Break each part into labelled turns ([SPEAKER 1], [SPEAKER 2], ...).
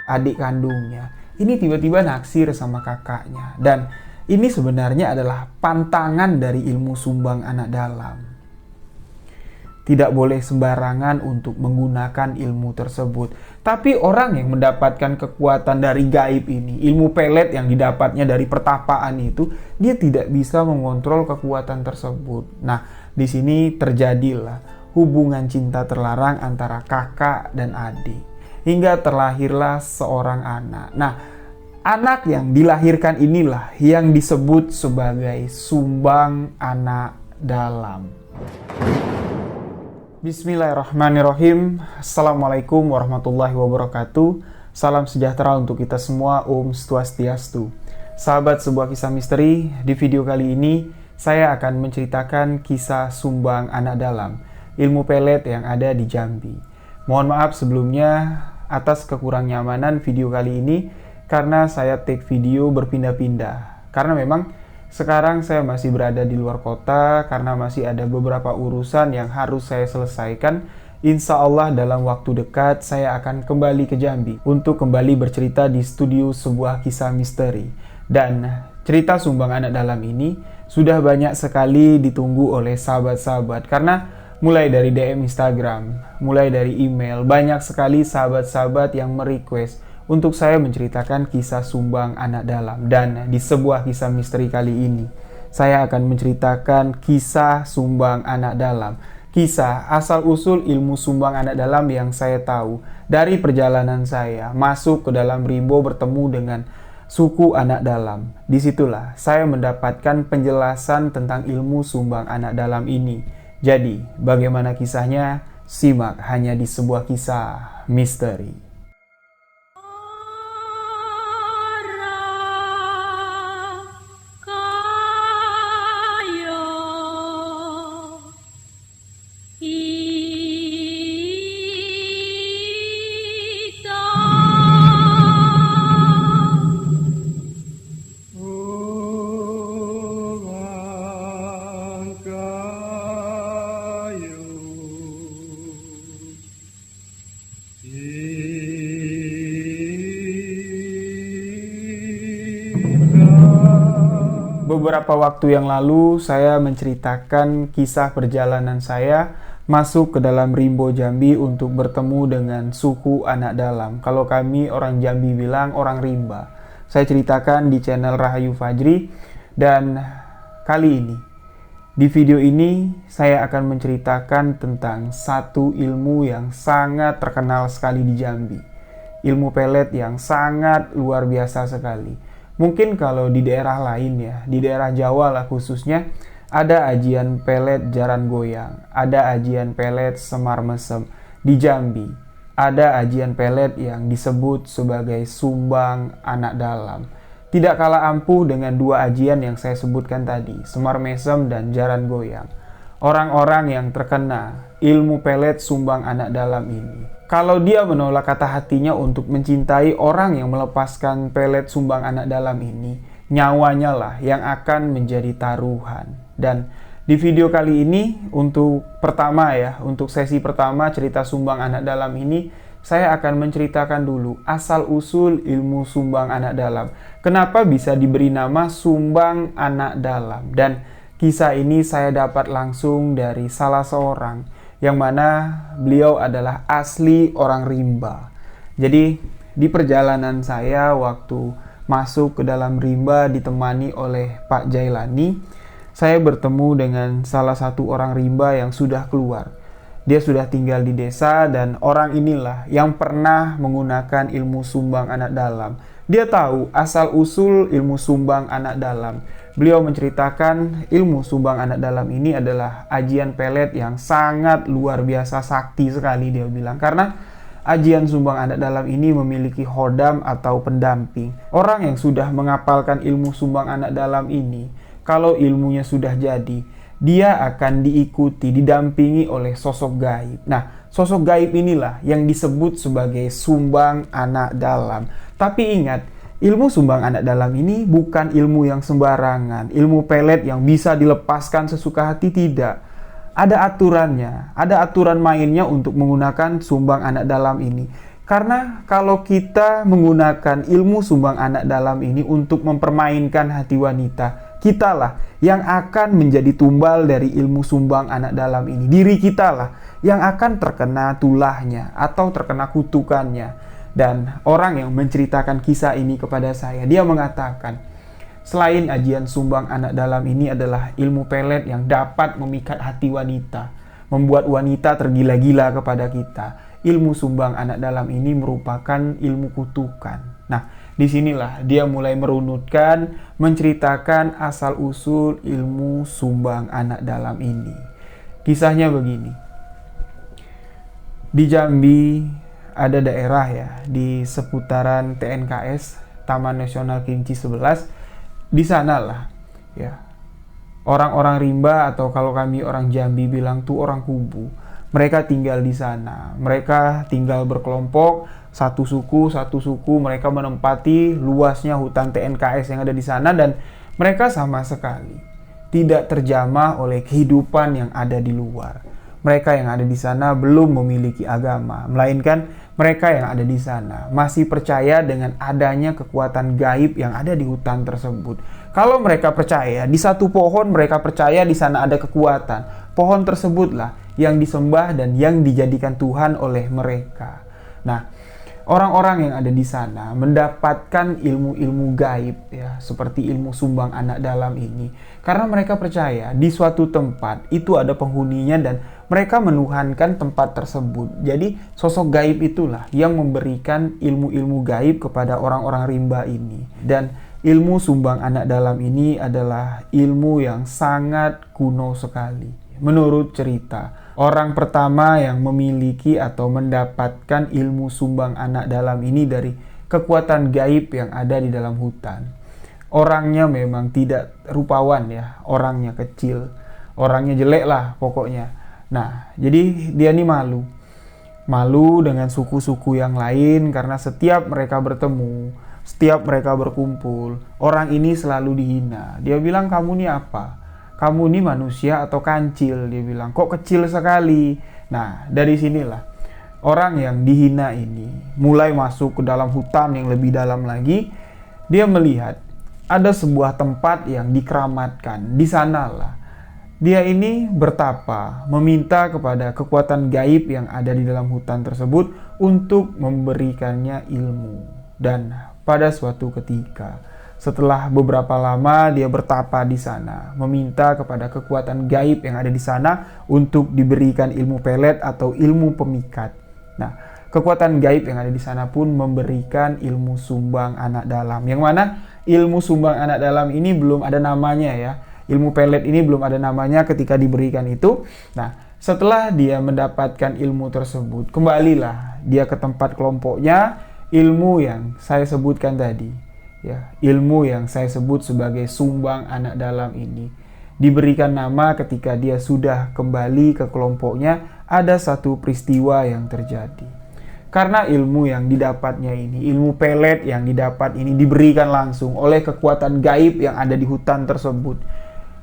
[SPEAKER 1] adik kandungnya, ini tiba-tiba naksir sama kakaknya. Dan ini sebenarnya adalah pantangan dari ilmu sumbang anak dalam. Tidak boleh sembarangan untuk menggunakan ilmu tersebut. Tapi orang yang mendapatkan kekuatan dari gaib ini, ilmu pelet yang didapatnya dari pertapaan itu, dia tidak bisa mengontrol kekuatan tersebut. Nah, di sini terjadilah hubungan cinta terlarang antara kakak dan adik. Hingga terlahirlah seorang anak. Nah, anak yang dilahirkan inilah yang disebut sebagai sumbang anak dalam. Bismillahirrahmanirrahim. Assalamualaikum warahmatullahi wabarakatuh. Salam sejahtera untuk kita semua. Om Swastiastu. Sahabat sebuah kisah misteri, di video kali ini saya akan menceritakan kisah sumbang anak dalam, ilmu pelet yang ada di Jambi. Mohon maaf sebelumnya atas kekurang nyamanan video kali ini karena saya take video berpindah-pindah. Karena memang sekarang saya masih berada di luar kota karena masih ada beberapa urusan yang harus saya selesaikan. Insya Allah dalam waktu dekat saya akan kembali ke Jambi untuk kembali bercerita di studio sebuah kisah misteri. Dan cerita sumbang anak dalam ini sudah banyak sekali ditunggu oleh sahabat-sahabat. Karena mulai dari DM Instagram, mulai dari email, banyak sekali sahabat-sahabat yang merequest untuk saya menceritakan kisah sumbang anak dalam. Dan di sebuah kisah misteri kali ini, saya akan menceritakan kisah sumbang anak dalam. Kisah asal-usul ilmu sumbang anak dalam yang saya tahu dari perjalanan saya masuk ke dalam rimbo bertemu dengan suku anak dalam. Disitulah saya mendapatkan penjelasan tentang ilmu sumbang anak dalam ini. Jadi, bagaimana kisahnya? Simak hanya di sebuah kisah misteri. Beberapa waktu yang lalu saya menceritakan kisah perjalanan saya masuk ke dalam rimbo Jambi untuk bertemu dengan suku anak dalam. Kalau kami orang Jambi bilang orang rimba. Saya ceritakan di channel Rahayu Fajri. Dan kali ini, di video ini saya akan menceritakan tentang satu ilmu yang sangat terkenal sekali di Jambi. Ilmu pelet yang sangat luar biasa sekali. Mungkin kalau di daerah lain ya, di daerah Jawa lah khususnya, ada ajian pelet jaran goyang, ada ajian pelet semar mesem. Di Jambi, ada ajian pelet yang disebut sebagai sumbang anak dalam. Tidak kalah ampuh dengan dua ajian yang saya sebutkan tadi, semar mesem dan jaran goyang. Orang-orang yang terkena ilmu pelet sumbang anak dalam ini, kalau dia menolak kata hatinya untuk mencintai orang yang melepaskan pelet sumbang anak dalam ini, nyawanya lah yang akan menjadi taruhan. Dan di video kali ini, untuk sesi pertama cerita sumbang anak dalam ini, saya akan menceritakan dulu asal-usul ilmu sumbang anak dalam. Kenapa bisa diberi nama sumbang anak dalam? Dan kisah ini saya dapat langsung dari salah seorang yang mana beliau adalah asli orang rimba. Jadi di perjalanan saya waktu masuk ke dalam rimba ditemani oleh Pak Jailani, saya bertemu dengan salah satu orang rimba yang sudah keluar. Dia sudah tinggal di desa dan orang inilah yang pernah menggunakan ilmu sumbang anak dalam. Dia tahu asal-usul ilmu sumbang anak dalam. Beliau menceritakan ilmu sumbang anak dalam ini adalah ajian pelet yang sangat luar biasa sakti sekali, dia bilang. Karena ajian sumbang anak dalam ini memiliki hodam atau pendamping. Orang yang sudah mengapalkan ilmu sumbang anak dalam ini, kalau ilmunya sudah jadi, dia akan diikuti, didampingi oleh sosok gaib. Nah, sosok gaib inilah yang disebut sebagai sumbang anak dalam. Tapi ingat, ilmu sumbang anak dalam ini bukan ilmu yang sembarangan, ilmu pelet yang bisa dilepaskan sesuka hati, tidak. Ada aturannya, ada aturan mainnya untuk menggunakan sumbang anak dalam ini. Karena kalau kita menggunakan ilmu sumbang anak dalam ini untuk mempermainkan hati wanita, kitalah yang akan menjadi tumbal dari ilmu sumbang anak dalam ini. Diri kitalah yang akan terkena tulahnya atau terkena kutukannya. Dan orang yang menceritakan kisah ini kepada saya, dia mengatakan, selain ajian sumbang anak dalam ini adalah ilmu pelet yang dapat memikat hati wanita, membuat wanita tergila-gila kepada kita. Ilmu sumbang anak dalam ini merupakan ilmu kutukan. Nah, disinilah dia mulai merunutkan, menceritakan asal-usul ilmu sumbang anak dalam ini. Kisahnya begini. Di Jambi ada daerah ya, di seputaran TNKS, Taman Nasional Kerinci 11. Di sanalah ya, orang-orang rimba atau kalau kami orang Jambi bilang tuh orang kubu. Mereka tinggal di sana. Mereka tinggal berkelompok, satu suku, mereka menempati luasnya hutan TNKS yang ada di sana dan mereka sama sekali tidak terjamah oleh kehidupan yang ada di luar. Mereka yang ada di sana belum memiliki agama, melainkan mereka yang ada di sana masih percaya dengan adanya kekuatan gaib yang ada di hutan tersebut. Kalau mereka percaya di satu pohon, mereka percaya di sana ada kekuatan. Pohon tersebutlah yang disembah dan yang dijadikan Tuhan oleh mereka. Nah, orang-orang yang ada di sana mendapatkan ilmu-ilmu gaib ya, seperti ilmu sumbang anak dalam ini. Karena mereka percaya di suatu tempat itu ada penghuninya dan mereka menuhankan tempat tersebut. Jadi sosok gaib itulah yang memberikan ilmu-ilmu gaib kepada orang-orang rimba ini. Dan ilmu sumbang anak dalam ini adalah ilmu yang sangat kuno sekali. Menurut cerita, orang pertama yang memiliki atau mendapatkan ilmu sumbang anak dalam ini dari kekuatan gaib yang ada di dalam hutan. Orangnya memang tidak rupawan ya, orangnya kecil, orangnya jelek lah pokoknya. Nah, jadi dia ini malu dengan suku-suku yang lain karena setiap mereka bertemu, setiap mereka berkumpul, orang ini selalu dihina. Dia bilang, kamu ini apa? Kamu ini manusia atau kancil? Dia bilang, kok kecil sekali? Nah, dari sinilah orang yang dihina ini mulai masuk ke dalam hutan yang lebih dalam lagi. Dia melihat ada sebuah tempat yang dikeramatkan. Di sanalah dia ini bertapa, meminta kepada kekuatan gaib yang ada di dalam hutan tersebut untuk memberikannya ilmu. Dan pada suatu ketika, setelah beberapa lama dia bertapa di sana, meminta kepada kekuatan gaib yang ada di sana untuk diberikan ilmu pelet atau ilmu pemikat. Nah, kekuatan gaib yang ada di sana pun memberikan ilmu sumbang anak dalam. Yang mana ilmu sumbang anak dalam ini belum ada namanya ya. Ilmu pelet ini belum ada namanya ketika diberikan itu. Nah, setelah dia mendapatkan ilmu tersebut, kembalilah dia ke tempat kelompoknya. Ilmu yang saya sebutkan tadi ya, ilmu yang saya sebut sebagai sumbang anak dalam ini diberikan nama ketika dia sudah kembali ke kelompoknya. Ada satu peristiwa yang terjadi. Karena ilmu yang didapatnya ini, ilmu pelet yang didapat ini diberikan langsung oleh kekuatan gaib yang ada di hutan tersebut.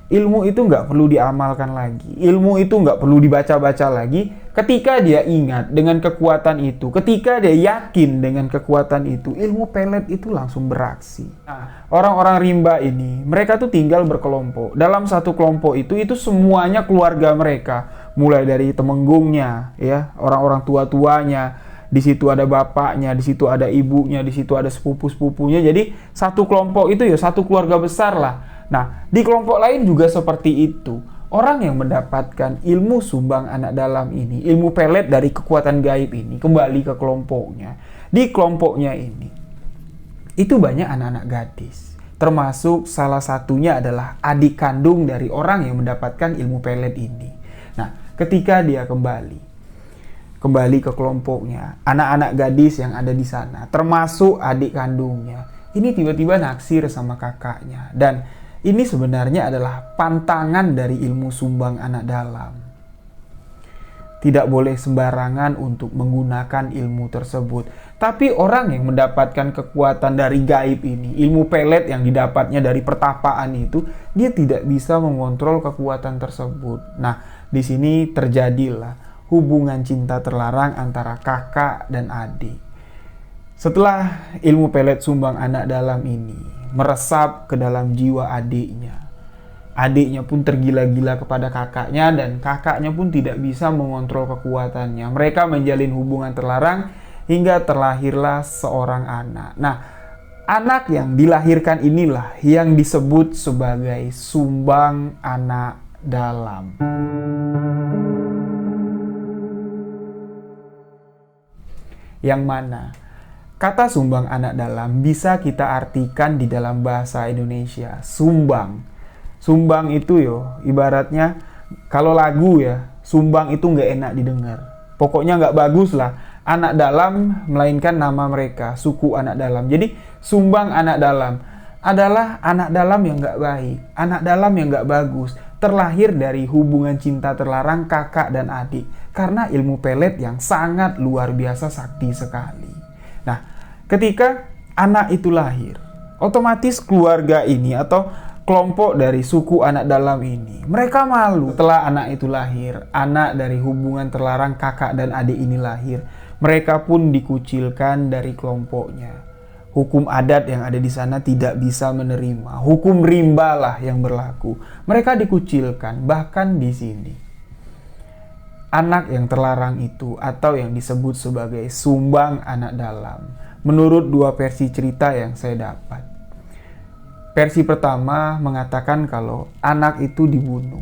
[SPEAKER 1] Ilmu itu nggak perlu diamalkan lagi. Ilmu itu nggak perlu dibaca-baca lagi. Ketika dia ingat dengan kekuatan itu, ketika dia yakin dengan kekuatan itu, ilmu pelet itu langsung beraksi. Nah, orang-orang rimba ini, mereka tuh tinggal berkelompok. Dalam satu kelompok itu semuanya keluarga mereka. Mulai dari temenggungnya, ya, orang-orang tua-tuanya. Di situ ada bapaknya, di situ ada ibunya, di situ ada sepupu-sepupunya. Jadi satu kelompok itu ya satu keluarga besar lah. Nah, di kelompok lain juga seperti itu. Orang yang mendapatkan ilmu sumbang anak dalam ini, ilmu pelet dari kekuatan gaib ini, kembali ke kelompoknya. Di kelompoknya ini, itu banyak anak-anak gadis. Termasuk salah satunya adalah adik kandung dari orang yang mendapatkan ilmu pelet ini. Nah, ketika dia kembali ke kelompoknya, anak-anak gadis yang ada di sana, termasuk adik kandungnya, ini tiba-tiba naksir sama kakaknya. Dan ini sebenarnya adalah pantangan dari ilmu sumbang anak dalam. Tidak boleh sembarangan untuk menggunakan ilmu tersebut. Tapi orang yang mendapatkan kekuatan dari gaib ini, ilmu pelet yang didapatnya dari pertapaan itu, dia tidak bisa mengontrol kekuatan tersebut. Nah, di sini terjadilah hubungan cinta terlarang antara kakak dan adik. Setelah ilmu pelet sumbang anak dalam ini meresap ke dalam jiwa adiknya, adiknya pun tergila-gila kepada kakaknya dan kakaknya pun tidak bisa mengontrol kekuatannya. Mereka menjalin hubungan terlarang hingga terlahirlah seorang anak. Nah, anak yang dilahirkan inilah yang disebut sebagai sumbang anak dalam. Yang mana kata sumbang anak dalam bisa kita artikan di dalam bahasa Indonesia, sumbang. Sumbang itu ibaratnya kalau lagu sumbang itu nggak enak didengar. Pokoknya nggak bagus lah. Anak dalam melainkan nama mereka, suku anak dalam. Jadi sumbang anak dalam adalah anak dalam yang nggak baik, anak dalam yang nggak bagus, terlahir dari hubungan cinta terlarang kakak dan adik karena ilmu pelet yang sangat luar biasa sakti sekali. Nah, ketika anak itu lahir, otomatis keluarga ini atau kelompok dari suku anak dalam ini, mereka malu. Setelah anak itu lahir, anak dari hubungan terlarang kakak dan adik ini lahir, mereka pun dikucilkan dari kelompoknya. Hukum adat yang ada di sana tidak bisa menerima. Hukum rimba lah yang berlaku. Mereka dikucilkan, bahkan di sini. Anak yang terlarang itu atau yang disebut sebagai sumbang anak dalam, menurut dua versi cerita yang saya dapat. Versi pertama mengatakan kalau anak itu dibunuh.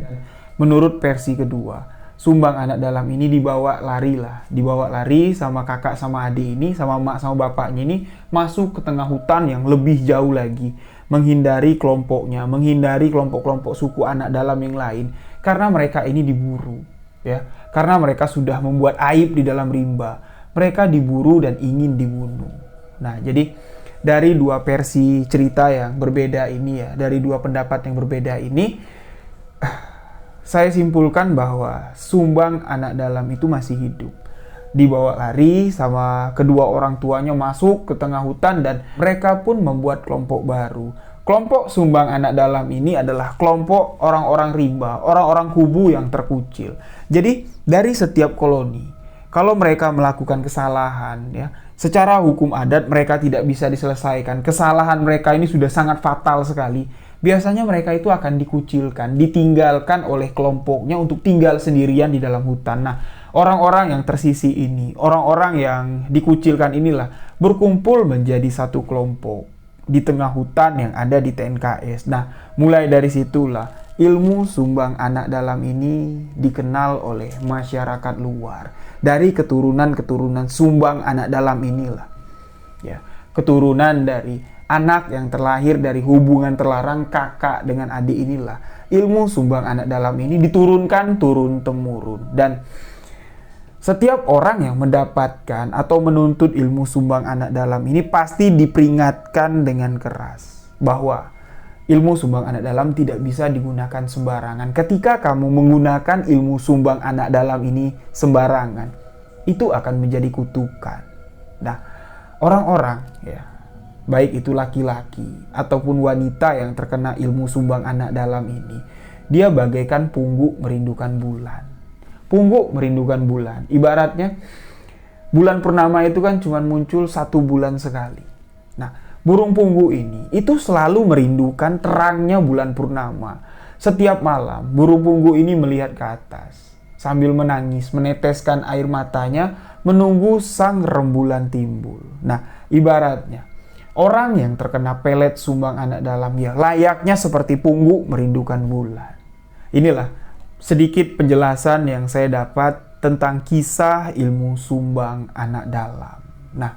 [SPEAKER 1] Menurut versi kedua, sumbang anak dalam ini dibawa lari sama kakak sama adik ini, sama emak sama bapaknya ini masuk ke tengah hutan yang lebih jauh lagi, menghindari kelompoknya, menghindari kelompok-kelompok suku anak dalam yang lain, karena mereka ini diburu, karena mereka sudah membuat aib di dalam rimba, mereka diburu dan ingin dibunuh. Nah, jadi dari dua versi cerita yang berbeda ini dari dua pendapat yang berbeda ini, saya simpulkan bahwa sumbang anak dalam itu masih hidup. Dibawa lari sama kedua orang tuanya masuk ke tengah hutan dan mereka pun membuat kelompok baru. Kelompok sumbang anak dalam ini adalah kelompok orang-orang rimba, orang-orang kubu yang terkucil. Jadi dari setiap koloni, kalau mereka melakukan kesalahan secara hukum adat mereka tidak bisa diselesaikan. Kesalahan mereka ini sudah sangat fatal sekali. Biasanya mereka itu akan dikucilkan, ditinggalkan oleh kelompoknya untuk tinggal sendirian di dalam hutan. Nah, orang-orang yang tersisih ini, orang-orang yang dikucilkan inilah berkumpul menjadi satu kelompok di tengah hutan yang ada di TNKS. Nah, mulai dari situlah ilmu sumbang anak dalam ini dikenal oleh masyarakat luar. Dari keturunan-keturunan sumbang anak dalam inilah. Keturunan dari anak yang terlahir dari hubungan terlarang kakak dengan adik inilah. Ilmu sumbang anak dalam ini diturunkan turun-temurun. Dan setiap orang yang mendapatkan atau menuntut ilmu sumbang anak dalam ini pasti diperingatkan dengan keras bahwa ilmu sumbang anak dalam tidak bisa digunakan sembarangan. Ketika kamu menggunakan ilmu sumbang anak dalam ini sembarangan, itu akan menjadi kutukan. Nah, orang-orang baik itu laki-laki ataupun wanita yang terkena ilmu sumbang anak dalam ini, dia bagaikan pungguk merindukan bulan. Pungguk merindukan bulan. Ibaratnya bulan purnama itu kan cuma muncul 1 bulan sekali. Nah, burung pungguk ini itu selalu merindukan terangnya bulan purnama. Setiap malam burung pungguk ini melihat ke atas sambil menangis, meneteskan air matanya menunggu sang rembulan timbul. Nah, ibaratnya orang yang terkena pelet sumbang anak dalam layaknya seperti pungguk merindukan bulan. Inilah sedikit penjelasan yang saya dapat tentang kisah ilmu sumbang anak dalam. Nah,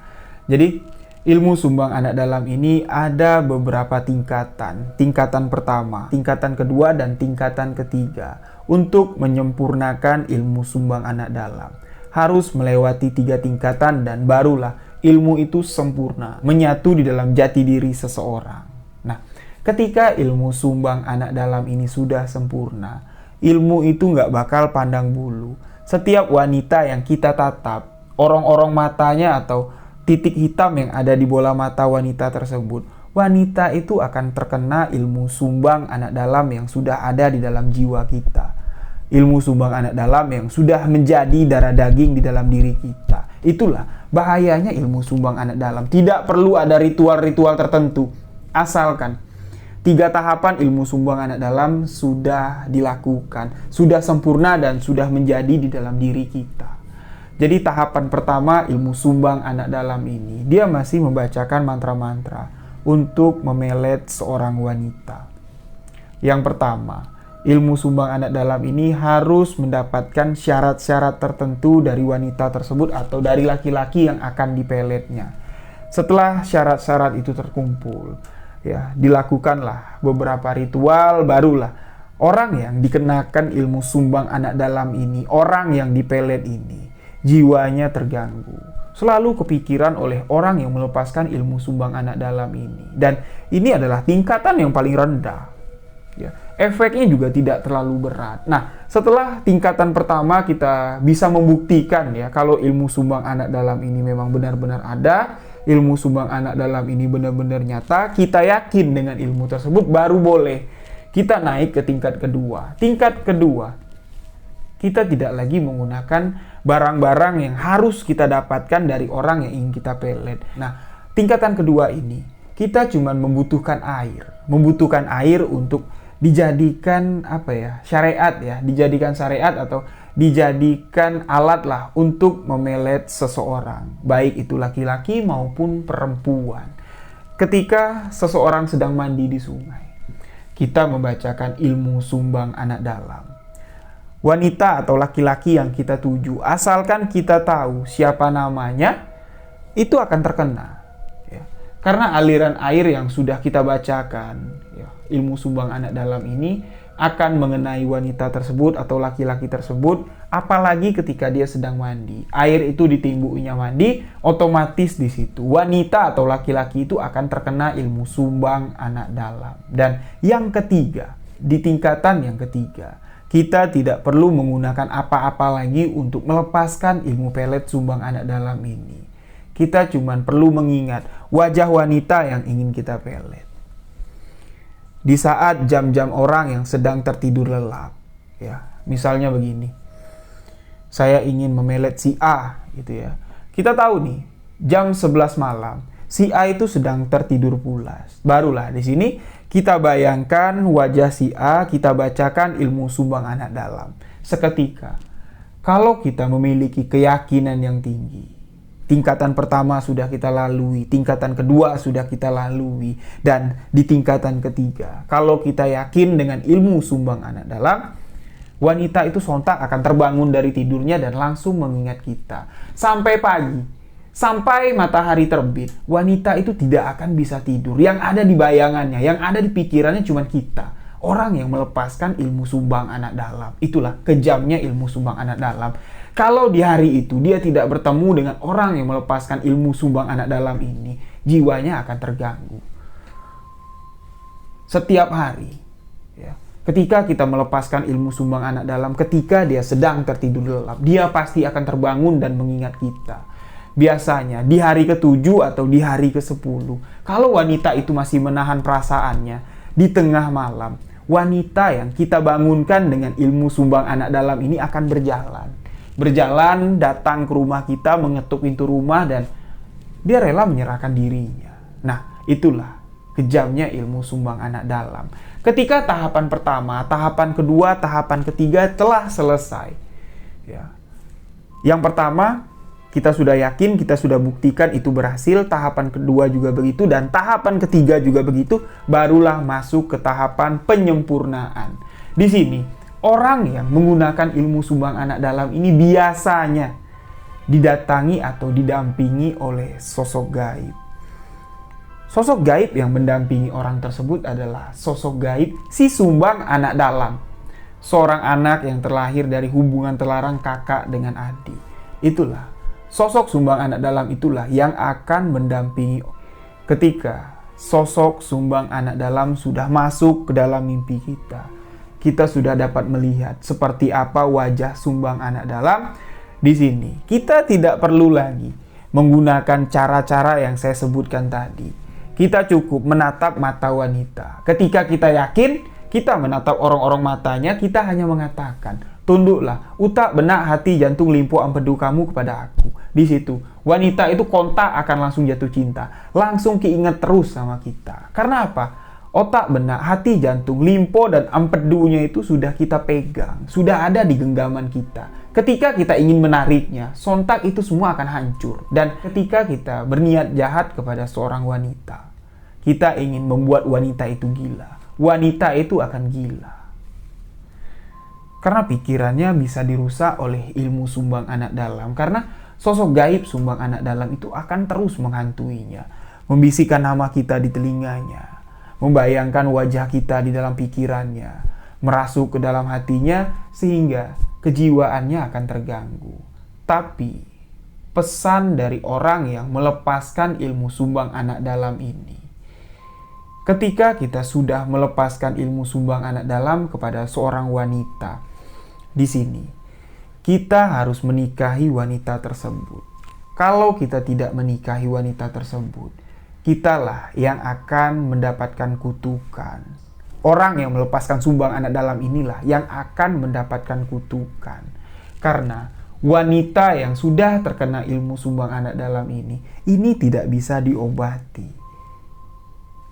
[SPEAKER 1] jadi ilmu sumbang anak dalam ini ada beberapa tingkatan. Tingkatan pertama, tingkatan kedua, dan tingkatan ketiga. Untuk menyempurnakan ilmu sumbang anak dalam, harus melewati 3 tingkatan dan barulah ilmu itu sempurna, menyatu di dalam jati diri seseorang. Nah, ketika ilmu sumbang anak dalam ini sudah sempurna, ilmu itu nggak bakal pandang bulu. Setiap wanita yang kita tatap, orong-orong matanya atau titik hitam yang ada di bola mata wanita tersebut, wanita itu akan terkena ilmu sumbang anak dalam yang sudah ada di dalam jiwa kita. ilmu sumbang anak dalam yang sudah menjadi darah daging di dalam diri kita. Itulah bahayanya ilmu sumbang anak dalam. Tidak perlu ada ritual-ritual tertentu, asalkan 3 tahapan ilmu sumbang anak dalam sudah dilakukan, sudah sempurna dan sudah menjadi di dalam diri kita. Jadi tahapan pertama ilmu sumbang anak dalam ini, dia masih membacakan mantra-mantra untuk memelet seorang wanita. Yang pertama, ilmu sumbang anak dalam ini harus mendapatkan syarat-syarat tertentu dari wanita tersebut atau dari laki-laki yang akan dipeletnya. Setelah syarat-syarat itu terkumpul, ya, dilakukanlah beberapa ritual, barulah orang yang dikenakan ilmu sumbang anak dalam ini, orang yang dipelet ini, jiwanya terganggu, selalu kepikiran oleh orang yang melepaskan ilmu sumbang anak dalam ini. Dan ini adalah tingkatan yang paling rendah. Ya, efeknya juga tidak terlalu berat. Nah, setelah tingkatan pertama kita bisa membuktikan ya kalau ilmu sumbang anak dalam ini memang benar-benar ada, ilmu sumbang anak dalam ini benar-benar nyata, kita yakin dengan ilmu tersebut, baru boleh kita naik ke tingkat kedua. Tingkat kedua, kita tidak lagi menggunakan barang-barang yang harus kita dapatkan dari orang yang ingin kita pelet. Nah, tingkatan kedua ini, kita cuma membutuhkan air untuk dijadikan syariat ya, dijadikan syariat atau dijadikan alat lah untuk memelet seseorang, baik itu laki-laki maupun perempuan. Ketika seseorang sedang mandi di sungai, kita membacakan ilmu sumbang anak dalam. Wanita atau laki-laki yang kita tuju, asalkan kita tahu siapa namanya, itu akan terkena. Karena aliran air yang sudah kita bacakan, ya, ilmu sumbang anak dalam ini akan mengenai wanita tersebut atau laki-laki tersebut, apalagi ketika dia sedang mandi. Air itu ditimbuinya mandi, otomatis di situ wanita atau laki-laki itu akan terkena ilmu sumbang anak dalam. Dan yang ketiga, di tingkatan yang ketiga, kita tidak perlu menggunakan apa-apa lagi untuk melepaskan ilmu pelet sumbang anak dalam ini. Kita cuma perlu mengingat wajah wanita yang ingin kita pelet. Di saat jam-jam orang yang sedang tertidur lelap, ya, misalnya begini, saya ingin memelet si A, gitu ya. Kita tahu nih, jam 11 malam, si A itu sedang tertidur pulas. Barulah di sini kita bayangkan wajah si A, kita bacakan ilmu sumbang anak dalam. Seketika, kalau kita memiliki keyakinan yang tinggi, tingkatan pertama sudah kita lalui, tingkatan kedua sudah kita lalui, dan di tingkatan ketiga, kalau kita yakin dengan ilmu sumbang anak dalam, wanita itu sontak akan terbangun dari tidurnya dan langsung mengingat kita. Sampai pagi, sampai matahari terbit, wanita itu tidak akan bisa tidur. Yang ada di bayangannya, yang ada di pikirannya cuma kita, orang yang melepaskan ilmu sumbang anak dalam. Itulah kejamnya ilmu sumbang anak dalam. Kalau di hari itu dia tidak bertemu dengan orang yang melepaskan ilmu sumbang anak dalam ini, jiwanya akan terganggu. Setiap hari, ya, ketika kita melepaskan ilmu sumbang anak dalam, ketika dia sedang tertidur lelap, dia pasti akan terbangun dan mengingat kita. Biasanya di hari ke-7 atau di hari ke-10, kalau wanita itu masih menahan perasaannya, di tengah malam, wanita yang kita bangunkan dengan ilmu sumbang anak dalam ini akan berjalan datang ke rumah kita, mengetuk pintu rumah, dan dia rela menyerahkan dirinya. Nah, itulah kejamnya ilmu sumbang anak dalam. Ketika tahapan pertama, tahapan kedua, tahapan ketiga telah selesai, ya. Yang pertama, kita sudah yakin, kita sudah buktikan itu berhasil. Tahapan kedua juga begitu, dan tahapan ketiga juga begitu. Barulah masuk ke tahapan penyempurnaan. Di sini, orang yang menggunakan ilmu sumbang anak dalam ini biasanya didatangi atau didampingi oleh sosok gaib. Sosok gaib yang mendampingi orang tersebut adalah sosok gaib si sumbang anak dalam. Seorang anak yang terlahir dari hubungan terlarang kakak dengan adik. Itulah, sosok sumbang anak dalam itulah yang akan mendampingi ketika sosok sumbang anak dalam sudah masuk ke dalam mimpi kita. Kita sudah dapat melihat seperti apa wajah sumbang anak dalam. Di sini kita tidak perlu lagi menggunakan cara-cara yang saya sebutkan tadi. Kita cukup menatap mata wanita. Ketika kita yakin, kita menatap orang-orang matanya, kita hanya mengatakan, Tunduklah, utak, benak, hati, jantung, limpo, empedu kamu kepada aku. Di situ, wanita itu kontak akan langsung jatuh cinta. Langsung keinget terus sama kita. Karena apa? Otak, benak, hati, jantung, limpo, dan empedunya itu sudah kita pegang. Sudah ada di genggaman kita. Ketika kita ingin menariknya, sontak itu semua akan hancur. Dan ketika kita berniat jahat kepada seorang wanita, kita ingin membuat wanita itu gila. Wanita itu akan gila. Karena pikirannya bisa dirusak oleh ilmu sumbang anak dalam. Karena sosok gaib sumbang anak dalam itu akan terus menghantuinya. Membisikkan nama kita di telinganya. Membayangkan wajah kita di dalam pikirannya. Merasuk ke dalam hatinya sehingga kejiwaannya akan terganggu. Tapi pesan dari orang yang melepaskan ilmu sumbang anak dalam ini. Ketika kita sudah melepaskan ilmu sumbang anak dalam kepada seorang wanita, di sini, kita harus menikahi wanita tersebut. Kalau kita tidak menikahi wanita tersebut, kitalah yang akan mendapatkan kutukan. Orang yang melepaskan sumbang anak dalam inilah yang akan mendapatkan kutukan. Karena wanita yang sudah terkena ilmu sumbang anak dalam ini tidak bisa diobati.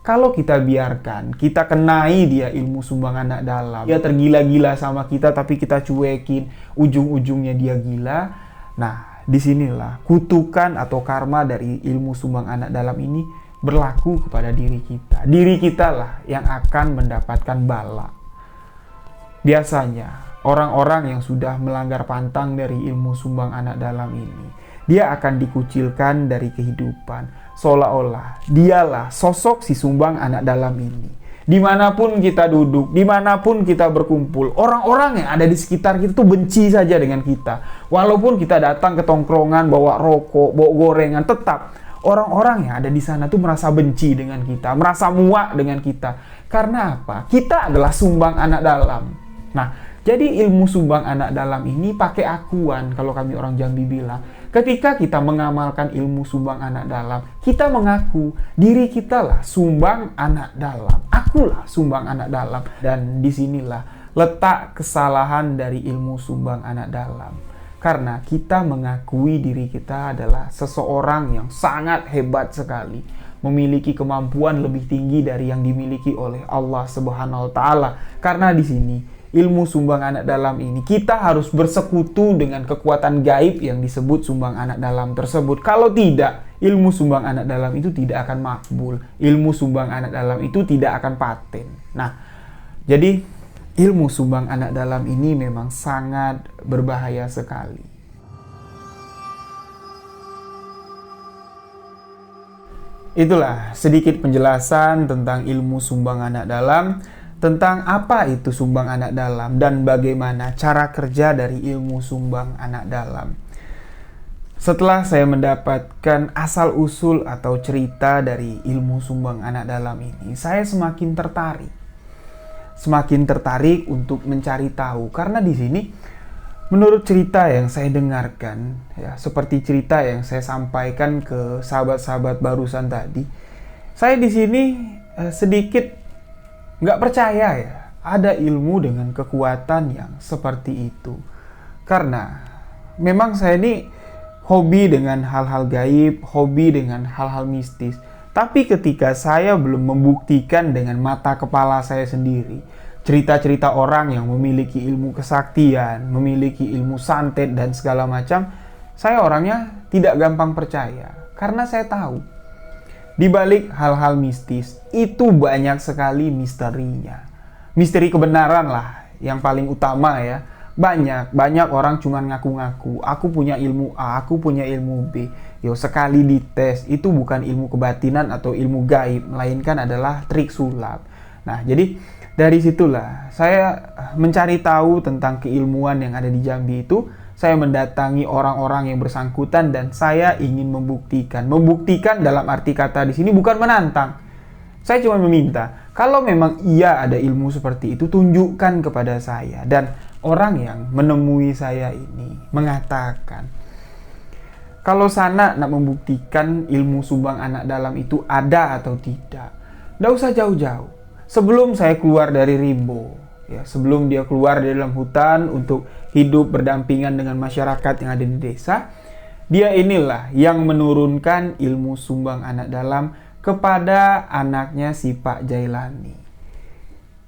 [SPEAKER 1] Kalau kita biarkan, kita kenai dia ilmu sumbang anak dalam, dia tergila-gila sama kita tapi kita cuekin, ujung-ujungnya dia gila. Nah, disinilah kutukan atau karma dari ilmu sumbang anak dalam ini berlaku kepada diri kita. Diri kita lah yang akan mendapatkan bala. Biasanya, orang-orang yang sudah melanggar pantang dari ilmu sumbang anak dalam ini, dia akan dikucilkan dari kehidupan. Seolah-olah dialah sosok si sumbang anak dalam ini. Dimanapun kita duduk, dimanapun kita berkumpul, orang-orang yang ada di sekitar kita tuh benci saja dengan kita. Walaupun kita datang ke tongkrongan bawa rokok, bawa gorengan, tetap orang-orang yang ada di sana tuh merasa benci dengan kita, merasa muak dengan kita. Karena apa? Kita adalah sumbang anak dalam. Nah, jadi ilmu sumbang anak dalam ini pakai akuan kalau kami orang Jambi bilang. Ketika kita mengamalkan ilmu sumbang anak dalam, kita mengaku diri kita lah sumbang anak dalam. Akulah sumbang anak dalam. Dan disinilah letak kesalahan dari ilmu sumbang anak dalam. Karena kita mengakui diri kita adalah seseorang yang sangat hebat sekali. Memiliki kemampuan lebih tinggi dari yang dimiliki oleh Allah Subhanahu wa Ta'ala. Karena di sini ilmu sumbang anak dalam ini, kita harus bersekutu dengan kekuatan gaib yang disebut sumbang anak dalam tersebut. Kalau tidak, ilmu sumbang anak dalam itu tidak akan makbul. Ilmu sumbang anak dalam itu tidak akan paten. Nah, jadi ilmu sumbang anak dalam ini memang sangat berbahaya sekali. Itulah sedikit penjelasan tentang ilmu sumbang anak dalam. Tentang apa itu sumbang anak dalam dan bagaimana cara kerja dari ilmu sumbang anak dalam. Setelah saya mendapatkan asal-usul atau cerita dari ilmu sumbang anak dalam ini, saya semakin tertarik. Semakin tertarik untuk mencari tahu. Karena di sini, menurut cerita yang saya dengarkan, ya, seperti cerita yang saya sampaikan ke sahabat-sahabat barusan tadi, saya di sini sedikit nggak percaya ya, ada ilmu dengan kekuatan yang seperti itu. Karena memang saya ini hobi dengan hal-hal gaib, hobi dengan hal-hal mistis. Tapi ketika saya belum membuktikan dengan mata kepala saya sendiri, cerita-cerita orang yang memiliki ilmu kesaktian, memiliki ilmu santet dan segala macam, saya orangnya tidak gampang percaya. Karena saya tahu di balik hal-hal mistis, itu banyak sekali misterinya. Misteri kebenaran lah yang paling utama ya. Banyak orang cuma ngaku-ngaku, aku punya ilmu A, aku punya ilmu B. Yo, sekali dites, itu bukan ilmu kebatinan atau ilmu gaib, melainkan adalah trik sulap. Nah, jadi dari situlah saya mencari tahu tentang keilmuan yang ada di Jambi itu. Saya mendatangi orang-orang yang bersangkutan dan saya ingin membuktikan. Membuktikan dalam arti kata di sini bukan menantang. Saya cuma meminta, kalau memang iya ada ilmu seperti itu, tunjukkan kepada saya. Dan orang yang menemui saya ini mengatakan, kalau sana nak membuktikan ilmu sumbang anak dalam itu ada atau tidak, nggak usah jauh-jauh. Sebelum saya keluar dari Rimbo, Ya, sebelum dia keluar dari dalam hutan untuk hidup berdampingan dengan masyarakat yang ada di desa, dia inilah yang menurunkan ilmu sumbang anak dalam kepada anaknya si Pak Jailani.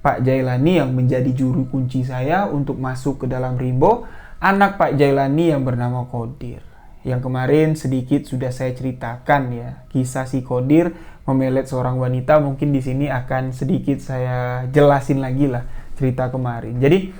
[SPEAKER 1] Pak Jailani yang menjadi juru kunci saya untuk masuk ke dalam Rimbo, anak Pak Jailani yang bernama Kodir. Yang kemarin sedikit sudah saya ceritakan ya, kisah si Kodir memelet seorang wanita. Mungkin di sini akan sedikit saya jelasin lagi lah cerita kemarin. Jadi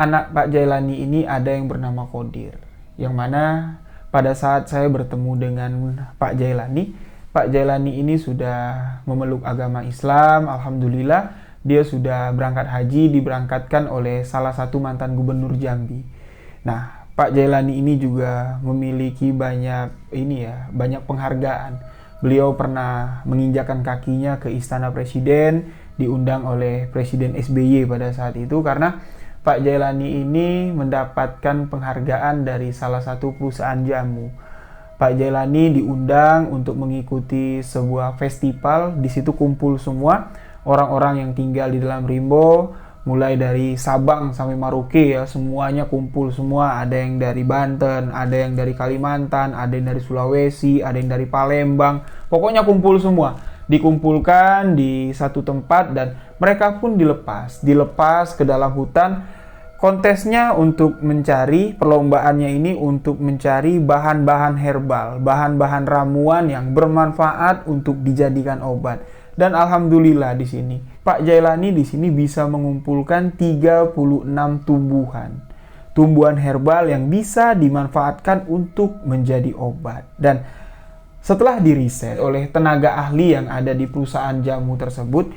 [SPEAKER 1] anak Pak Jailani ini ada yang bernama Kodir, yang mana pada saat saya bertemu dengan Pak Jailani ini sudah memeluk agama Islam. Alhamdulillah dia sudah berangkat haji, diberangkatkan oleh salah satu mantan gubernur Jambi. Nah, Pak Jailani ini juga memiliki banyak penghargaan. Beliau pernah menginjakkan kakinya ke Istana Presiden, diundang oleh Presiden SBY pada saat itu karena Pak Jailani ini mendapatkan penghargaan dari salah satu perusahaan jamu. Pak Jailani diundang untuk mengikuti sebuah festival. Di situ kumpul semua orang-orang yang tinggal di dalam Rimbo, mulai dari Sabang sampai Maroke ya, semuanya kumpul semua. Ada yang dari Banten, ada yang dari Kalimantan, ada yang dari Sulawesi, ada yang dari Palembang. Pokoknya kumpul semua. Dikumpulkan di satu tempat dan mereka pun dilepas ke dalam hutan. Kontesnya untuk mencari, perlombaannya ini untuk mencari bahan-bahan herbal, bahan-bahan ramuan yang bermanfaat untuk dijadikan obat. Dan alhamdulillah di sini Pak Jailani di sini bisa mengumpulkan 36 tumbuhan herbal yang bisa dimanfaatkan untuk menjadi obat. Dan setelah diriset oleh tenaga ahli yang ada di perusahaan jamu tersebut,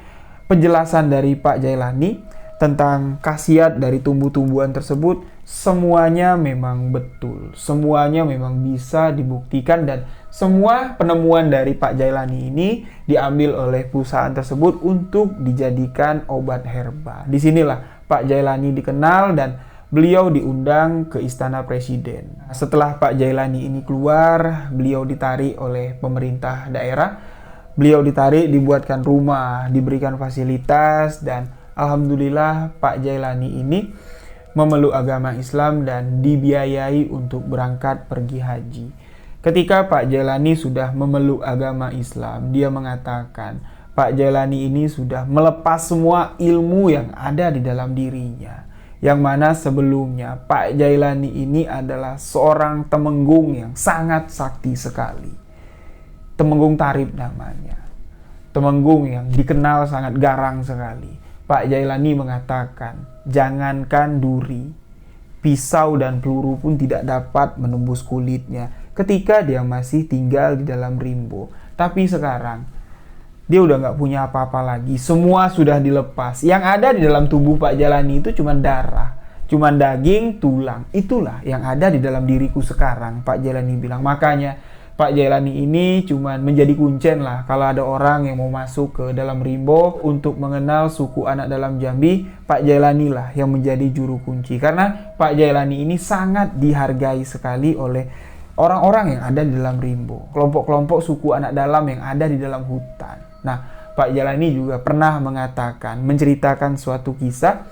[SPEAKER 1] penjelasan dari Pak Jailani tentang khasiat dari tumbuh-tumbuhan tersebut semuanya memang betul, semuanya memang bisa dibuktikan, dan semua penemuan dari Pak Jailani ini diambil oleh perusahaan tersebut untuk dijadikan obat herbal. Disinilah Pak Jailani dikenal dan beliau diundang ke Istana Presiden. Setelah Pak Jailani ini keluar, beliau ditarik oleh pemerintah daerah. Beliau ditarik, dibuatkan rumah, diberikan fasilitas, dan alhamdulillah Pak Jailani ini memeluk agama Islam dan dibiayai untuk berangkat pergi haji. Ketika Pak Jailani sudah memeluk agama Islam, dia mengatakan Pak Jailani ini sudah melepas semua ilmu yang ada di dalam dirinya. Yang mana sebelumnya Pak Jailani ini adalah seorang temenggung yang sangat sakti sekali. Temenggung Tarib namanya. Temenggung yang dikenal sangat garang sekali. Pak Jailani mengatakan, jangankan duri, pisau dan peluru pun tidak dapat menembus kulitnya ketika dia masih tinggal di dalam Rimbo. Tapi sekarang dia udah gak punya apa-apa lagi. Semua sudah dilepas. Yang ada di dalam tubuh Pak Jailani itu cuma darah, cuma daging, tulang. Itulah yang ada di dalam diriku sekarang, Pak Jailani bilang. Makanya Pak Jailani ini cuma menjadi kuncen lah kalau ada orang yang mau masuk ke dalam Rimbo untuk mengenal suku anak dalam Jambi. Pak Jailani lah yang menjadi juru kunci, karena Pak Jailani ini sangat dihargai sekali oleh orang-orang yang ada di dalam Rimbo, kelompok-kelompok suku anak dalam yang ada di dalam hutan. Nah, Pak Jailani juga pernah menceritakan suatu kisah.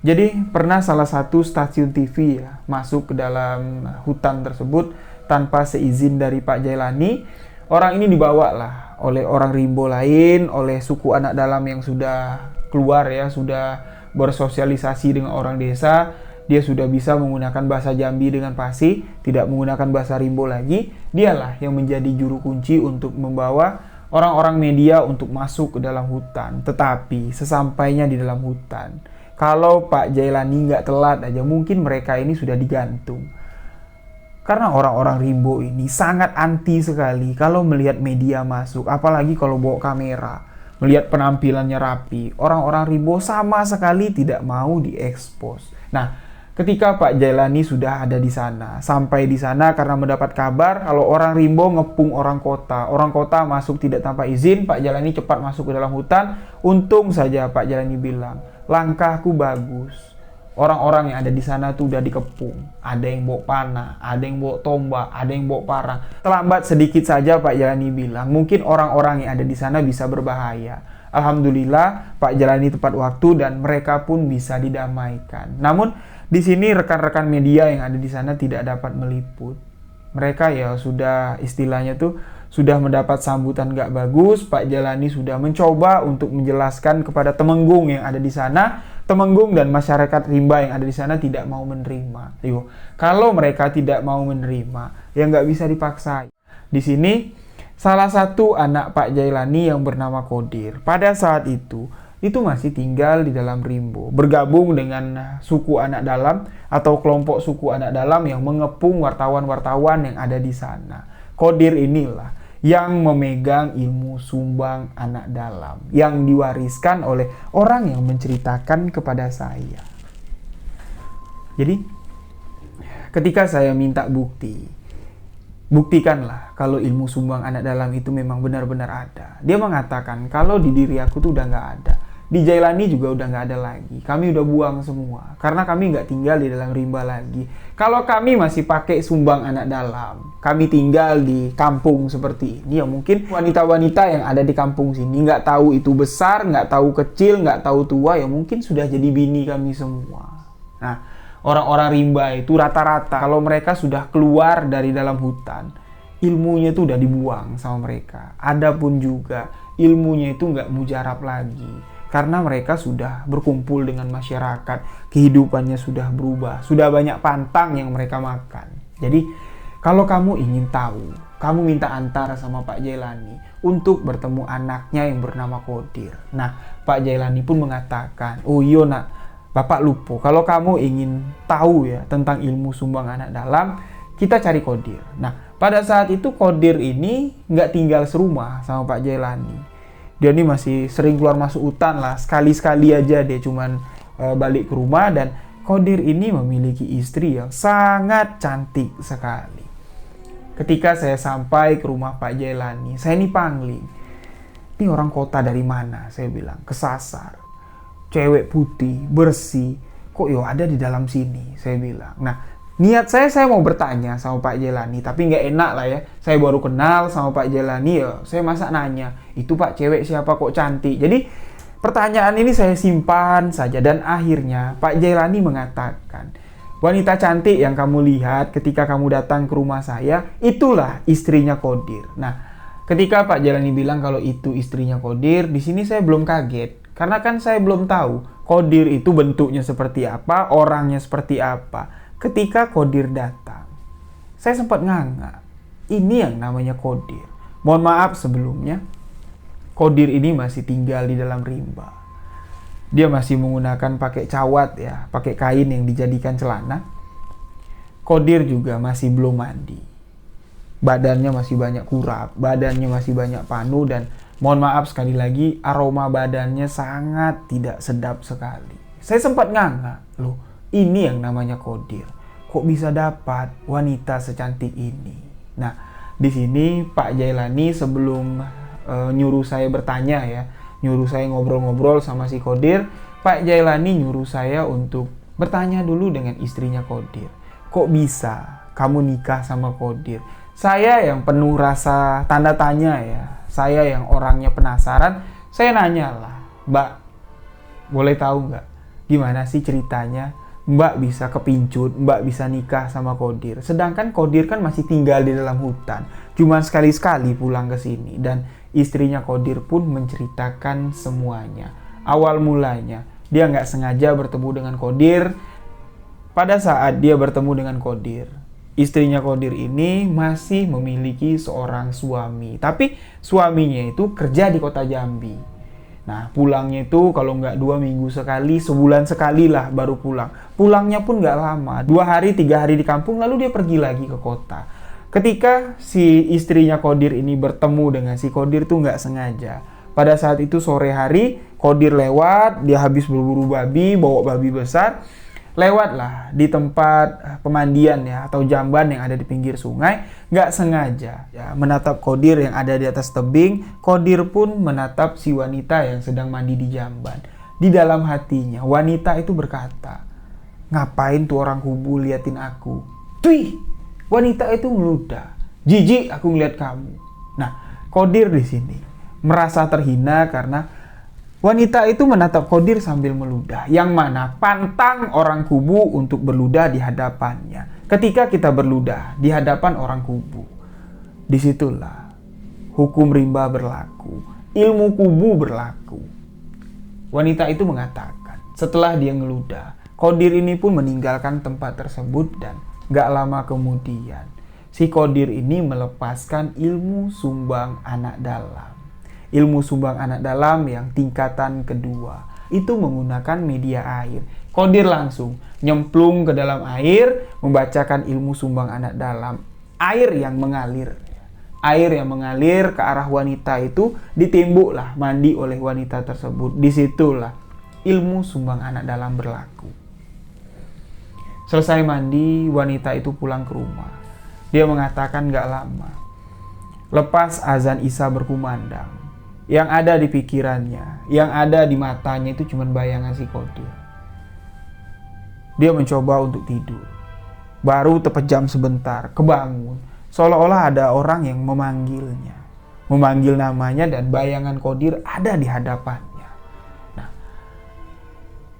[SPEAKER 1] Jadi pernah salah satu stasiun TV ya masuk ke dalam hutan tersebut tanpa seizin dari Pak Jailani. Orang ini dibawa lah oleh orang Rimbo lain, oleh suku anak dalam yang sudah keluar ya, sudah bersosialisasi dengan orang desa. Dia sudah bisa menggunakan bahasa Jambi dengan fasih, tidak menggunakan bahasa Rimbo lagi. Dialah yang menjadi juru kunci untuk membawa orang-orang media untuk masuk ke dalam hutan. Tetapi sesampainya di dalam hutan, kalau Pak Jailani nggak telat aja, mungkin mereka ini sudah digantung. Karena orang-orang Rimbo ini sangat anti sekali kalau melihat media masuk, apalagi kalau bawa kamera, melihat penampilannya rapi. Orang-orang Rimbo sama sekali tidak mau diekspos. Nah, ketika Pak Jailani sudah ada di sana, sampai di sana karena mendapat kabar kalau orang Rimbo ngepung orang kota masuk tidak tanpa izin, Pak Jailani cepat masuk ke dalam hutan. Untung saja Pak Jailani bilang, langkahku bagus. Orang-orang yang ada di sana tuh udah dikepung. Ada yang bawa panah, ada yang bawa tombak, ada yang bawa parang. Terlambat sedikit saja Pak Jailani bilang, mungkin orang-orang yang ada di sana bisa berbahaya. Alhamdulillah Pak Jailani tepat waktu dan mereka pun bisa didamaikan. Namun di sini rekan-rekan media yang ada di sana tidak dapat meliput. Mereka ya sudah istilahnya tuh sudah mendapat sambutan gak bagus. Pak Jailani sudah mencoba untuk menjelaskan kepada Temenggung yang ada di sana. Temenggung dan masyarakat rimba yang ada di sana tidak mau menerima. Kalau mereka tidak mau menerima, ya nggak bisa dipaksa. Di sini salah satu anak Pak Jailani yang bernama Qodir pada saat itu masih tinggal di dalam Rimbo, bergabung dengan suku anak dalam atau kelompok suku anak dalam yang mengepung wartawan-wartawan yang ada di sana. Qodir inilah yang memegang ilmu sumbang anak dalam yang diwariskan oleh orang yang menceritakan kepada saya. Jadi ketika saya minta buktikanlah kalau ilmu sumbang anak dalam itu memang benar-benar ada. Dia mengatakan kalau di diri aku tuh udah nggak ada, di Jailani juga udah nggak ada lagi. Kami udah buang semua karena kami nggak tinggal di dalam rimba lagi. Kalau kami masih pakai sumbang anak dalam, kami tinggal di kampung seperti ini, ya mungkin wanita-wanita yang ada di kampung sini nggak tahu itu besar, nggak tahu kecil, nggak tahu tua, ya mungkin sudah jadi bini kami semua. Nah, orang-orang rimba itu rata-rata kalau mereka sudah keluar dari dalam hutan, ilmunya itu udah dibuang sama mereka. Adapun juga ilmunya itu nggak mujarab lagi. Karena mereka sudah berkumpul dengan masyarakat, kehidupannya sudah berubah, sudah banyak pantang yang mereka makan. Jadi, kalau kamu ingin tahu, kamu minta antar sama Pak Jailani untuk bertemu anaknya yang bernama Qodir. Nah, Pak Jailani pun mengatakan, oh iya nak, Bapak lupa, kalau kamu ingin tahu ya tentang ilmu sumbang anak dalam, kita cari Qodir. Nah, pada saat itu Qodir ini nggak tinggal serumah sama Pak Jailani. Dia ini masih sering keluar masuk hutan lah. Sekali-sekali aja dia cuman balik ke rumah. Dan Qodir ini memiliki istri yang sangat cantik sekali. Ketika saya sampai ke rumah Pak Jailani, saya ini pangling. Ini orang kota dari mana? Saya bilang, kesasar. Cewek putih, bersih. Kok ada di dalam sini? Saya bilang. Nah, niat saya mau bertanya sama Pak Jailani, tapi nggak enak lah ya. Saya baru kenal sama Pak Jailani, ya saya masa nanya, itu Pak cewek siapa kok cantik? Jadi pertanyaan ini saya simpan saja dan akhirnya Pak Jailani mengatakan, wanita cantik yang kamu lihat ketika kamu datang ke rumah saya, itulah istrinya Qodir. Nah, ketika Pak Jailani bilang kalau itu istrinya Qodir, di sini saya belum kaget. Karena kan saya belum tahu Qodir itu bentuknya seperti apa, orangnya seperti apa. Ketika Qodir datang, saya sempat nganga. Ini yang namanya Qodir. Mohon maaf sebelumnya, Qodir ini masih tinggal di dalam rimba. Dia masih menggunakan pakai cawat ya, pakai kain yang dijadikan celana. Qodir juga masih belum mandi. Badannya masih banyak kurap, badannya masih banyak panu dan mohon maaf sekali lagi, aroma badannya sangat tidak sedap sekali. Saya sempat nganga, loh, ini yang namanya Qodir. Kok bisa dapat wanita secantik ini? Nah, di sini Pak Jailani sebelum nyuruh saya bertanya ya, nyuruh saya ngobrol-ngobrol sama si Qodir, Pak Jailani nyuruh saya untuk bertanya dulu dengan istrinya Qodir. Kok bisa kamu nikah sama Qodir? Saya yang penuh rasa tanda tanya ya, saya yang orangnya penasaran, saya nanya lah, Mbak, boleh tahu nggak gimana sih ceritanya Mbak bisa kepincut, Mbak bisa nikah sama Qodir. Sedangkan Qodir kan masih tinggal di dalam hutan. Cuma sekali-sekali pulang ke sini. Dan istrinya Qodir pun menceritakan semuanya. Awal mulanya, dia nggak sengaja bertemu dengan Qodir. Pada saat dia bertemu dengan Qodir, istrinya Qodir ini masih memiliki seorang suami. Tapi suaminya itu kerja di kota Jambi. Nah, pulangnya itu kalau nggak 2 minggu sekali, sebulan sekali lah baru pulang. Pulangnya pun nggak lama, 2 hari, 3 hari di kampung, lalu dia pergi lagi ke kota. Ketika si istrinya Qodir ini bertemu dengan si Qodir tuh nggak sengaja. Pada saat itu sore hari, Qodir lewat, dia habis berburu babi, bawa babi besar. Lewatlah di tempat pemandian ya atau jamban yang ada di pinggir sungai, nggak sengaja ya menatap Qodir yang ada di atas tebing. Qodir pun menatap si wanita yang sedang mandi di jamban. Di dalam hatinya wanita itu berkata, ngapain tuh orang kubu liatin aku? Tuih, wanita itu meludah, jijik aku ngeliat kamu. Nah, Qodir di sini merasa terhina karena Wanita itu menatap Qadir sambil meludah, yang mana pantang orang kubu untuk berludah di hadapannya. Ketika kita berludah di hadapan orang kubu, disitulah hukum rimba berlaku, ilmu kubu berlaku. Wanita itu mengatakan, setelah dia ngeludah, Qadir ini pun meninggalkan tempat tersebut dan gak lama kemudian, si Qadir ini melepaskan ilmu sumbang anak dalam. Ilmu sumbang anak dalam yang tingkatan kedua itu menggunakan media air. Qadir langsung nyemplung ke dalam air, membacakan ilmu sumbang anak dalam. Air yang mengalir ke arah wanita itu ditembuklah mandi oleh wanita tersebut. Disitulah ilmu sumbang anak dalam berlaku. Selesai mandi, wanita itu pulang ke rumah. Dia mengatakan gak lama, lepas azan Isya berkumandang, yang ada di pikirannya, yang ada di matanya itu cuma bayangan si Qadir. Dia mencoba untuk tidur. Baru terpejam sebentar, kebangun. Seolah-olah ada orang yang memanggilnya. Memanggil namanya dan bayangan Qadir ada di hadapannya. Nah,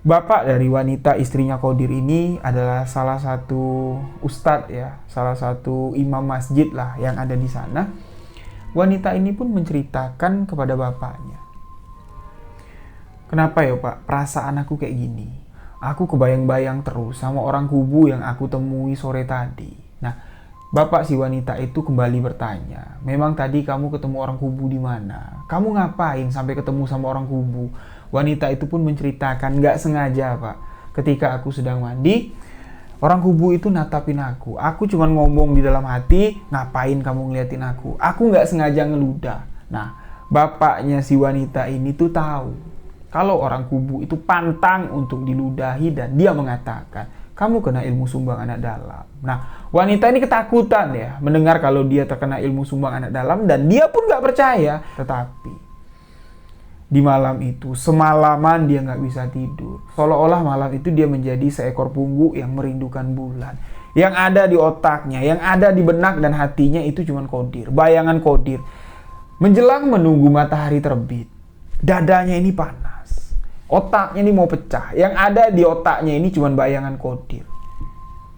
[SPEAKER 1] bapak dari wanita istrinya Qadir ini adalah salah satu ustadz ya, salah satu imam masjid lah yang ada di sana. Wanita ini pun menceritakan kepada bapaknya, kenapa ya Pak, perasaan aku kayak gini. Aku kebayang-bayang terus sama orang kubu yang aku temui sore tadi. Nah, bapak si wanita itu kembali bertanya, memang tadi kamu ketemu orang kubu di mana? Kamu ngapain sampai ketemu sama orang kubu? Wanita itu pun menceritakan, gak sengaja Pak, ketika aku sedang mandi, orang kubu itu natapin aku. Aku cuma ngomong di dalam hati, ngapain kamu ngeliatin aku? Aku nggak sengaja ngeludah. Nah, bapaknya si wanita ini tuh tahu kalau orang kubu itu pantang untuk diludahi dan dia mengatakan, kamu kena ilmu sumbang anak dalam. Nah, wanita ini ketakutan ya mendengar kalau dia terkena ilmu sumbang anak dalam dan dia pun nggak percaya. Tetapi di malam itu, semalaman dia nggak bisa tidur. Seolah-olah malam itu dia menjadi seekor punggu yang merindukan bulan. Yang ada di otaknya, yang ada di benak dan hatinya itu cuma Qadir. Bayangan Qadir. Menjelang menunggu matahari terbit, dadanya ini panas. Otaknya ini mau pecah. Yang ada di otaknya ini cuma bayangan Qadir.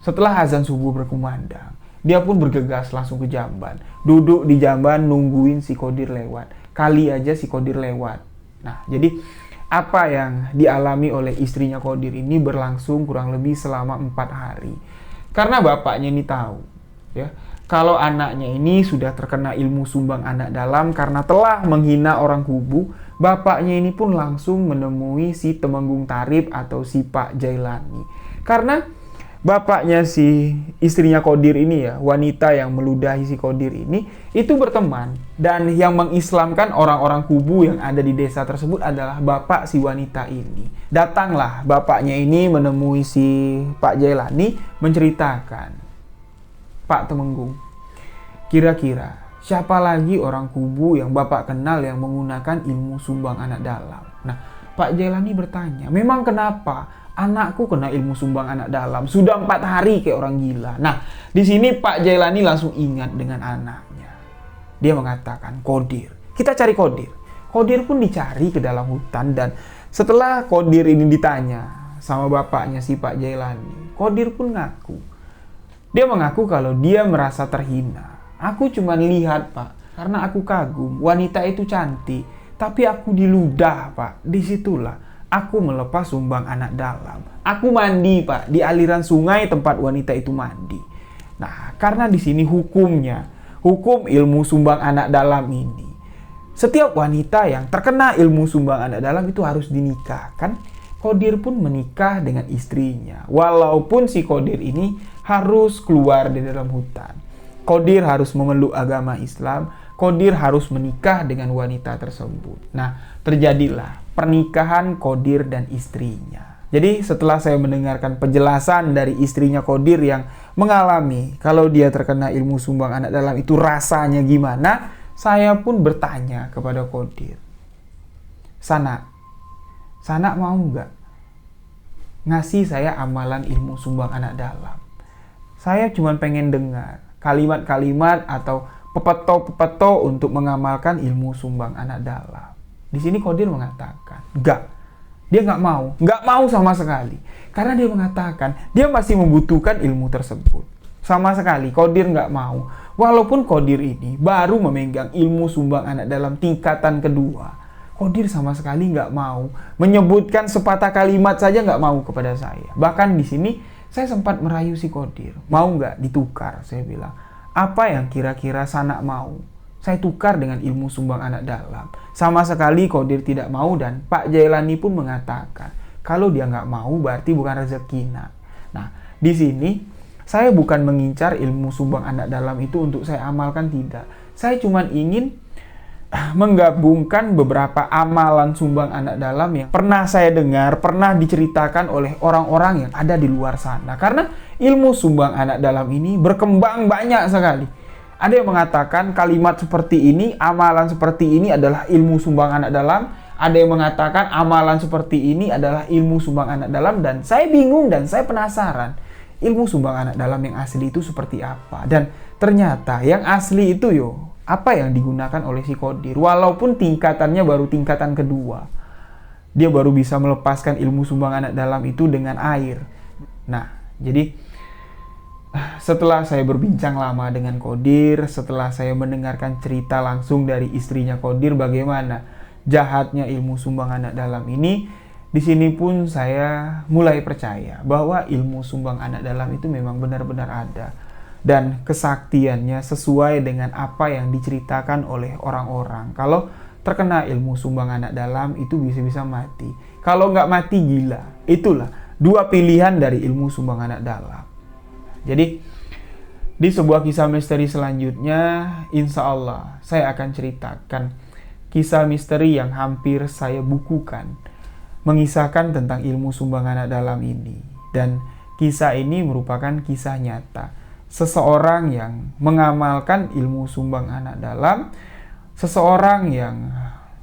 [SPEAKER 1] Setelah azan subuh berkumandang, dia pun bergegas langsung ke jamban. Duduk di jamban nungguin si Qadir lewat. Kali aja si Qadir lewat. Nah, jadi apa yang dialami oleh istrinya Qadir ini berlangsung kurang lebih selama 4 hari. Karena bapaknya ini tahu, ya, kalau anaknya ini sudah terkena ilmu sumbang anak dalam karena telah menghina orang kubu, bapaknya ini pun langsung menemui si Temenggung Tarib atau si Pak Jailani. Karena bapaknya si istrinya Qadir ini ya, wanita yang meludahi si Qadir ini, itu berteman. Dan yang mengislamkan orang-orang kubu yang ada di desa tersebut adalah bapak si wanita ini. Datanglah bapaknya ini menemui si Pak Jailani menceritakan, Pak Temenggung, kira-kira siapa lagi orang kubu yang bapak kenal yang menggunakan ilmu sumbang anak dalam? Nah, Pak Jailani bertanya, memang kenapa? Anakku kena ilmu sumbang anak dalam. Sudah 4 hari kayak orang gila. Nah, di sini Pak Jailani langsung ingat dengan anaknya. Dia mengatakan, Qadir. Kita cari Qadir. Qadir pun dicari ke dalam hutan dan setelah Qadir ini ditanya sama bapaknya si Pak Jailani, Qadir pun ngaku. Dia mengaku kalau dia merasa terhina. Aku cuma lihat Pak, karena aku kagum. Wanita itu cantik. Tapi aku diludah Pak. Disitulah aku melepas sumbang anak dalam. Aku mandi Pak di aliran sungai tempat wanita itu mandi. Nah, karena di sini hukumnya, hukum ilmu sumbang anak dalam ini, setiap wanita yang terkena ilmu sumbang anak dalam itu harus dinikahkan. Qadir pun menikah dengan istrinya. Walaupun si Qadir ini harus keluar dari dalam hutan. Qadir harus memeluk agama Islam. Qadir harus menikah dengan wanita tersebut. Nah, terjadilah pernikahan Qadir dan istrinya. Jadi setelah saya mendengarkan penjelasan dari istrinya Qadir yang mengalami kalau dia terkena ilmu sumbang anak dalam itu rasanya gimana, saya pun bertanya kepada Qadir, Sanak mau nggak ngasih saya amalan ilmu sumbang anak dalam? Saya cuma pengen dengar kalimat-kalimat atau pepeto-pepeto untuk mengamalkan ilmu sumbang anak dalam. Di sini Qadir mengatakan, enggak. Dia nggak mau sama sekali. Karena dia mengatakan, dia masih membutuhkan ilmu tersebut. Sama sekali, Qadir nggak mau. Walaupun Qadir ini baru memegang ilmu sumbang anak dalam tingkatan kedua, Qadir sama sekali nggak mau. Menyebutkan sepatah kalimat saja nggak mau kepada saya. Bahkan di sini, saya sempat merayu si Qadir. Mau nggak ditukar? Saya bilang, apa yang kira-kira Sanak mau? Saya tukar dengan ilmu sumbang anak dalam. Sama sekali Qadir tidak mau, dan Pak Jailani pun mengatakan, kalau dia nggak mau berarti bukan rezeki nak. Nah, di sini saya bukan mengincar ilmu sumbang anak dalam itu untuk saya amalkan, tidak. Saya cuma ingin menggabungkan beberapa amalan sumbang anak dalam yang pernah saya dengar, pernah diceritakan oleh orang-orang yang ada di luar sana. Karena ilmu sumbang anak dalam ini berkembang banyak sekali. Ada yang mengatakan kalimat seperti ini, amalan seperti ini adalah ilmu sumbang anak dalam. Ada yang mengatakan amalan seperti ini adalah ilmu sumbang anak dalam. Dan saya bingung dan saya penasaran, ilmu sumbang anak dalam yang asli itu seperti apa. Dan ternyata yang asli itu apa yang digunakan oleh si Qadir. Walaupun tingkatannya baru tingkatan kedua. Dia baru bisa melepaskan ilmu sumbang anak dalam itu dengan air. Nah, jadi setelah saya berbincang lama dengan Qadir, setelah saya mendengarkan cerita langsung dari istrinya Qadir bagaimana jahatnya ilmu sumbang anak dalam ini, di sini pun saya mulai percaya bahwa ilmu sumbang anak dalam itu memang benar-benar ada dan kesaktiannya sesuai dengan apa yang diceritakan oleh orang-orang. Kalau terkena ilmu sumbang anak dalam itu bisa-bisa mati. Kalau nggak mati gila. Itulah dua pilihan dari ilmu sumbang anak dalam. Jadi, di sebuah kisah misteri selanjutnya, insya Allah saya akan ceritakan kisah misteri yang hampir saya bukukan, mengisahkan tentang ilmu sumbang anak dalam ini. Dan kisah ini merupakan kisah nyata. Seseorang yang mengamalkan ilmu sumbang anak dalam, seseorang yang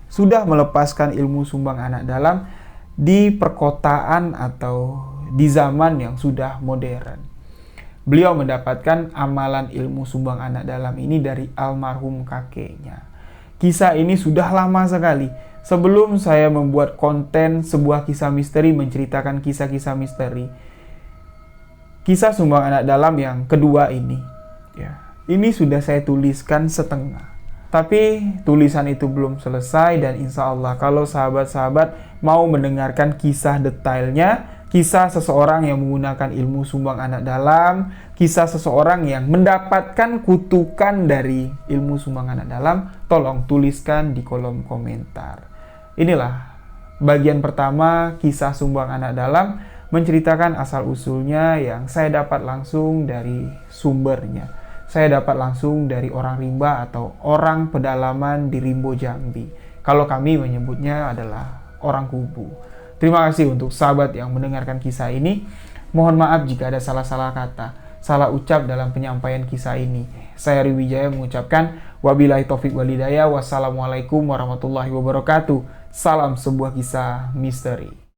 [SPEAKER 1] sudah melepaskan ilmu sumbang anak dalam di perkotaan atau di zaman yang sudah modern. Beliau mendapatkan amalan ilmu sumbang anak dalam ini dari almarhum kakeknya. Kisah ini sudah lama sekali. Sebelum saya membuat konten sebuah kisah misteri menceritakan kisah-kisah misteri, kisah sumbang anak dalam yang kedua ini, ini sudah saya tuliskan setengah. Tapi tulisan itu belum selesai, dan insya Allah kalau sahabat-sahabat mau mendengarkan kisah detailnya, kisah seseorang yang menggunakan ilmu sumbang anak dalam, kisah seseorang yang mendapatkan kutukan dari ilmu sumbang anak dalam, tolong tuliskan di kolom komentar. Inilah bagian pertama kisah sumbang anak dalam, menceritakan asal-usulnya yang saya dapat langsung dari sumbernya. Saya dapat langsung dari orang rimba atau orang pedalaman di Rimbo Jambi. Kalau kami menyebutnya adalah orang kubu. Terima kasih untuk sahabat yang mendengarkan kisah ini. Mohon maaf jika ada salah-salah kata, salah ucap dalam penyampaian kisah ini. Saya Riwijaya mengucapkan wabillahi taufik walhidayah. Wassalamualaikum warahmatullahi wabarakatuh. Salam sebuah kisah misteri.